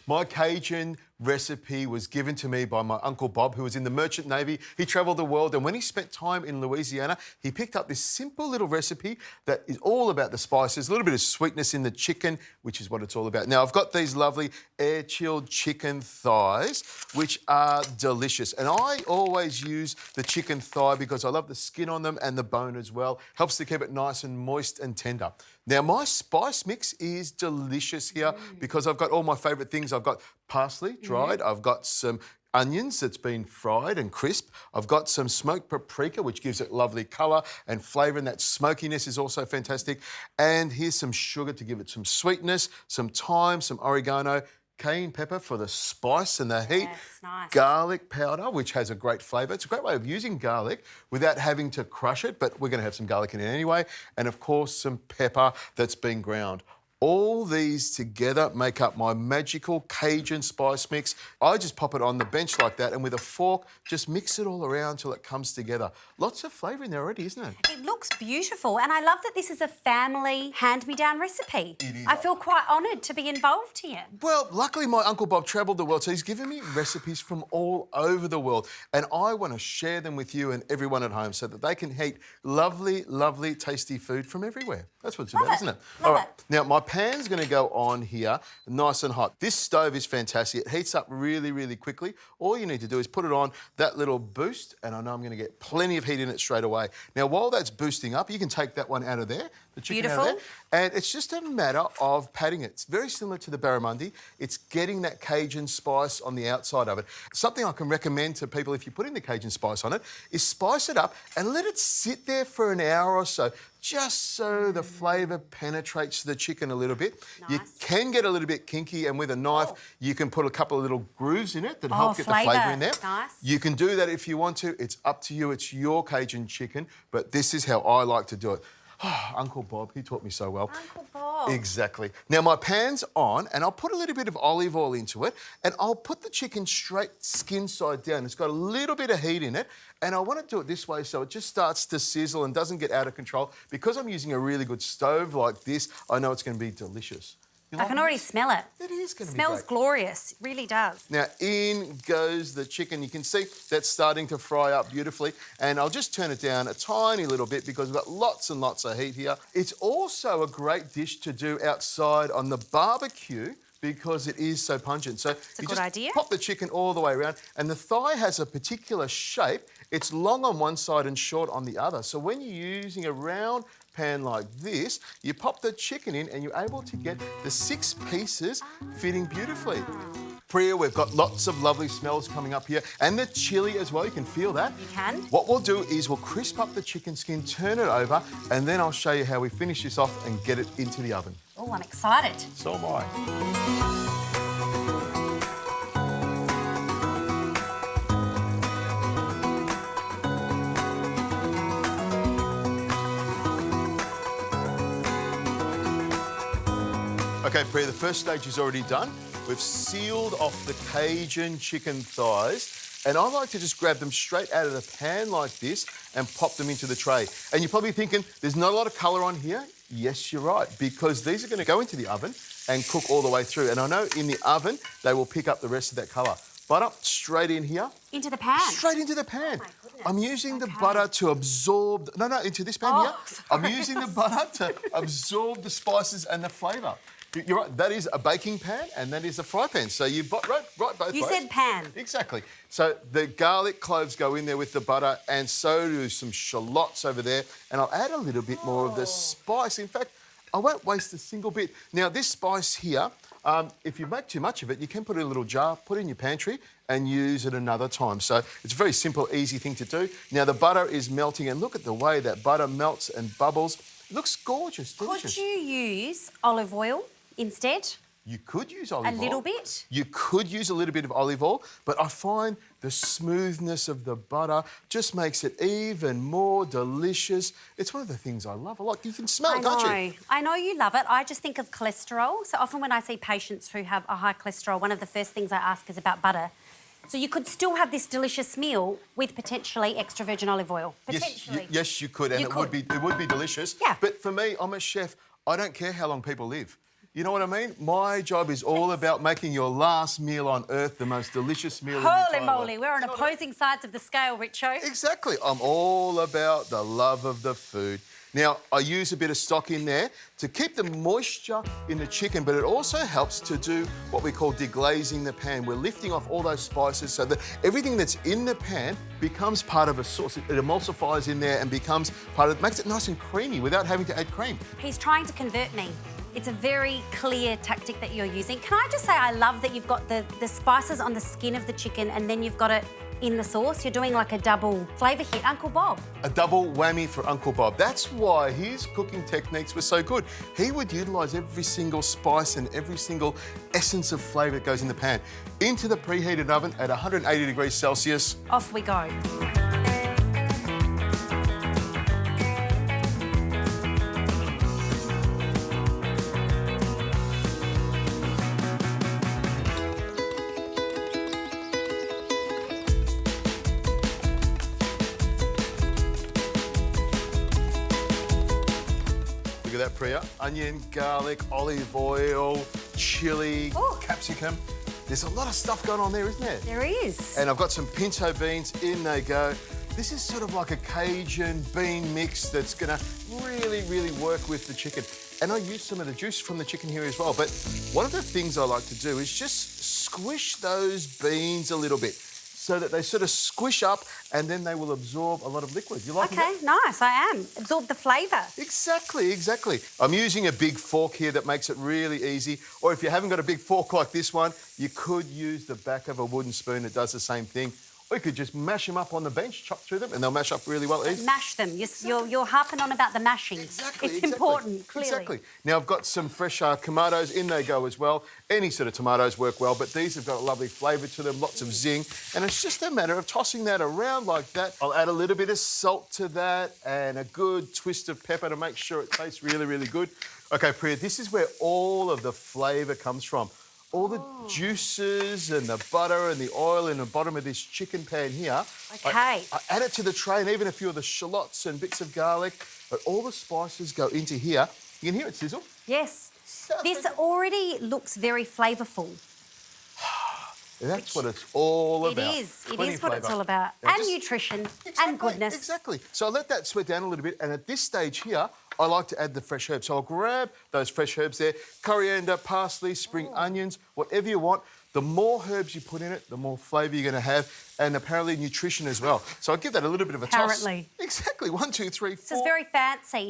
My Cajun recipe was given to me by my Uncle Bob, who was in the Merchant Navy. He travelled the world, and when he spent time in Louisiana, he picked up this simple little recipe that is all about the spices, a little bit of sweetness in the chicken, which is what it's all about. Now, I've got these lovely air-chilled chicken thighs, which are delicious. And I always use the chicken thigh because I love the skin on them and the bone as well. Helps to keep it nice and moist and tender. Now, my spice mix is delicious here because I've got all my favourite things. I've got parsley dried. I've got some onions that's been fried and crisp. I've got some smoked paprika, which gives it lovely colour and flavour, and that smokiness is also fantastic. And here's some sugar to give it some sweetness, some thyme, some oregano, cayenne pepper for the spice and the heat, yes, nice. Garlic powder, which has a great flavour. It's a great way of using garlic without having to crush it, but we're going to have some garlic in it anyway. And, of course, some pepper that's been ground. All these together make up my magical Cajun spice mix. I just pop it on the bench like that, and with a fork, just mix it all around till it comes together. Lots of flavour in there already, isn't it? It looks beautiful, and I love that this is a family hand-me-down recipe. It is. I feel quite honoured to be involved here. Well, luckily my Uncle Bob travelled the world, so he's given me recipes from all over the world, and I want to share them with you and everyone at home so that they can eat lovely, lovely, tasty food from everywhere. That's what it's about, isn't it? Love it. Now, my pan's going to go on here, nice and hot. This stove is fantastic. It heats up really, really quickly. All you need to do is put it on that little boost, and I know I'm going to get plenty of heat in it straight away. Now, while that's boosting up, you can take that one out of there, the chicken out of there, and it's just a matter of patting it. It's very similar to the barramundi. It's getting that Cajun spice on the outside of it. Something I can recommend to people if you're putting the Cajun spice on it is spice it up and let it sit there for an hour or so, just so the flavour penetrates the chicken a little bit. Nice. You can get a little bit kinky, and with a knife, you can put a couple of little grooves in it that help get the flavour in there. Nice. You can do that if you want to. It's up to you. It's your Cajun chicken, but this is how I like to do it. Uncle Bob, he taught me so well. Uncle Bob. Exactly. Now, my pan's on, and I'll put a little bit of olive oil into it, and I'll put the chicken straight skin side down. It's got a little bit of heat in it, and I want to do it this way so it just starts to sizzle and doesn't get out of control. Because I'm using a really good stove like this, I know it's going to be delicious. I can already smell it. It is going to be Smells great. glorious. It really does. Now, in goes the chicken. You can see that's starting to fry up beautifully. And I'll just turn it down a tiny little bit because we've got lots and lots of heat here. It's also a great dish to do outside on the barbecue because it is so pungent. So you just pop the chicken all the way around, and the thigh has a particular shape. It's long on one side and short on the other. So when you're using a round pan like this, you pop the chicken in and you're able to get the 6 pieces fitting beautifully. Priya, we've got lots of lovely smells coming up here, and the chilli as well. You can feel that. You can. What we'll do is we'll crisp up the chicken skin, turn it over, and then I'll show you how we finish this off and get it into the oven. Oh, I'm excited. So am I. Okay, Priya, the first stage is already done. We've sealed off the Cajun chicken thighs, and I like to just grab them straight out of the pan like this and pop them into the tray. And you're probably thinking, there's not a lot of colour on here. Yes, you're right, because these are going to go into the oven and cook all the way through. And I know in the oven, they will pick up the rest of that colour. Butter straight in here. Into the pan? Straight into the pan. Oh, my goodness. I'm using the butter to absorb... No, into this pan here. Sorry. I'm using the butter to absorb the spices and the flavour. You're right, that is a baking pan and that is a fry pan. So you've right both ways. You said pan. Exactly. So the garlic cloves go in there with the butter, and so do some shallots over there. And I'll add a little bit more of the spice. In fact, I won't waste a single bit. Now, this spice here, if you make too much of it, you can put it in a little jar, put it in your pantry and use it another time. So it's a very simple, easy thing to do. Now, the butter is melting, and look at the way that butter melts and bubbles. It looks gorgeous, delicious. Could you use olive oil instead? You could use olive oil. A little bit? You could use a little bit of olive oil, but I find the smoothness of the butter just makes it even more delicious. It's one of the things I love a lot. You can smell it, can't you? I know you love it. I just think of cholesterol. So often when I see patients who have a high cholesterol, one of the first things I ask is about butter. So you could still have this delicious meal with potentially extra virgin olive oil. Potentially. Yes, you could, and it would be delicious. Yeah. But for me, I'm a chef. I don't care how long people live. You know what I mean? My job is all about making your last meal on earth the most delicious meal in the Holy entire moly, world. we're on opposing sides of the scale, Richo. Exactly. I'm all about the love of the food. Now, I use a bit of stock in there to keep the moisture in the chicken, but it also helps to do what we call deglazing the pan. We're lifting off all those spices so that everything that's in the pan becomes part of a sauce. It emulsifies in there and becomes part of it, makes it nice and creamy without having to add cream. He's trying to convert me. It's a very clear tactic that you're using. Can I just say I love that you've got the spices on the skin of the chicken and then you've got it in the sauce. You're doing like a double flavour hit. Uncle Bob. A double whammy for Uncle Bob. That's why his cooking techniques were so good. He would utilise every single spice and every single essence of flavour that goes in the pan into the preheated oven at 180 degrees Celsius. Off we go. Look at that, Priya. Onion, garlic, olive oil, chilli, Ooh. capsicum. There's a lot of stuff going on there, isn't there? There is. And I've got some pinto beans. In they go. This is sort of like a Cajun bean mix that's going to really, really work with the chicken. And I use some of the juice from the chicken here as well. But one of the things I like to do is just squish those beans a little bit so that they sort of squish up and then they will absorb a lot of liquid. You like that? Okay, nice, I am. Absorb the flavour. Exactly, exactly. I'm using a big fork here that makes it really easy. Or if you haven't got a big fork like this one, you could use the back of a wooden spoon that does the same thing. Or you could just mash them up on the bench, chop through them, and they'll mash up really well easy. Mash them. You're harping on about the mashing. Exactly, It's exactly. important, clearly. Exactly. Now, I've got some fresh tomatoes. In they go as well. Any sort of tomatoes work well, but these have got a lovely flavour to them, lots of zing. And it's just a matter of tossing that around like that. I'll add a little bit of salt to that and a good twist of pepper to make sure it tastes really, really good. OK, Priya, this is where all of the flavour comes from. All the juices and the butter and the oil in the bottom of this chicken pan here. Okay. I add it to the tray and even a few of the shallots and bits of garlic, but all the spices go into here. You can hear it sizzle. Yes. Sounds This fantastic. already looks very flavourful. That's what it's all It about. is. It Plenty is of what it's flavour. all about. Now And just- nutrition Exactly, and goodness. Exactly. So I let that sweat down a little bit, and at this stage here, I like to add the fresh herbs. So I'll grab those fresh herbs there, coriander, parsley, spring onions, whatever you want. The more herbs you put in it, the more flavour you're going to have, and apparently nutrition as well. So I'll give that a little bit of a Apparently. toss. Exactly. 1, 2, 3, 4. This is very fancy.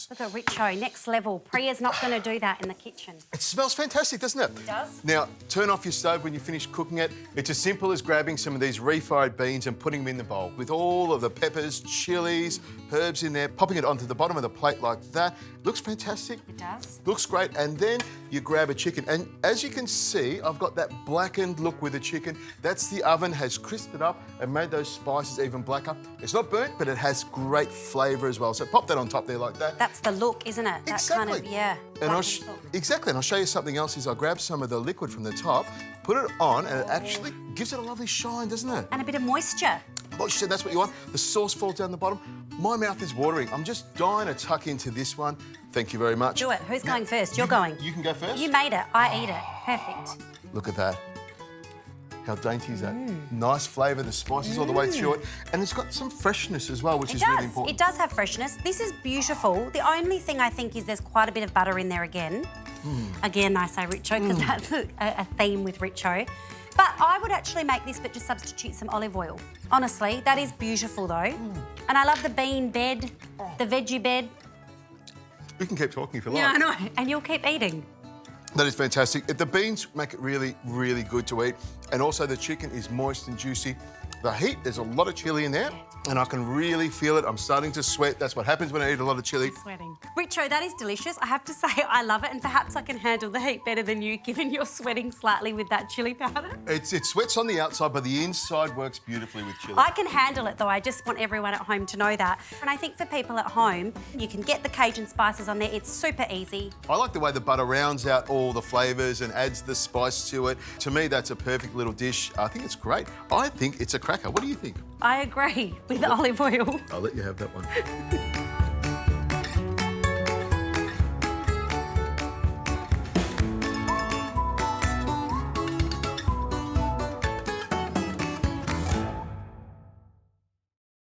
Look at Richo, next level. Priya's not going to do that in the kitchen. It smells fantastic, doesn't it? It does. Now, turn off your stove when you finish cooking it. It's as simple as grabbing some of these refried beans and putting them in the bowl with all of the peppers, chilies, herbs in there, popping it onto the bottom of the plate like that. Looks fantastic. It does. Looks great. And then you grab a chicken. And as you can see, I've got that blackened look with the chicken. That's the oven has crisped it up and made those spices even blacker. It's not burnt, but it has great flavour as well. So pop that on top there like that. That's the look, isn't it? That Exactly. kind of, yeah. And I'll blackened look. exactly, and I'll show you something else is I grab some of the liquid from the top, put it on, and it actually gives it a lovely shine, doesn't it? And a bit of moisture. Moisture, that's what you want. The sauce falls down the bottom. My mouth is watering. I'm just dying to tuck into this one. Thank you very much. Do it. Who's going first? You're going. You can go first. You made it. I eat it. Perfect. Look at that. How dainty is that? Nice flavour, the spices all the way through it. And it's got some freshness as well, which is really important. It does have freshness. This is beautiful. The only thing I think is there's quite a bit of butter in there again. Again, I say Richo because that's a theme with Richo. But I would actually make this, but just substitute some olive oil. Honestly, that is beautiful though. And I love the bean bed, the veggie bed. We can keep talking if you like. Yeah, I know. And you'll keep eating. That is fantastic. The beans make it really, really good to eat. And also the chicken is moist and juicy. The heat, there's a lot of chilli in there, and I can really feel it. I'm starting to sweat. That's what happens when I eat a lot of chilli. Sweating. Richo, that is delicious. I have to say I love it, and perhaps I can handle the heat better than you, given you're sweating slightly with that chilli powder. It sweats on the outside, but the inside works beautifully with chilli. I can handle it though, I just want everyone at home to know that. And I think for people at home, you can get the Cajun spices on there, it's super easy. I like the way the butter rounds out all the flavours and adds the spice to it. To me, that's a perfect little dish. I think it's great. I think it's a cracker. What do you think? I agree with the olive oil. I'll let you have that one.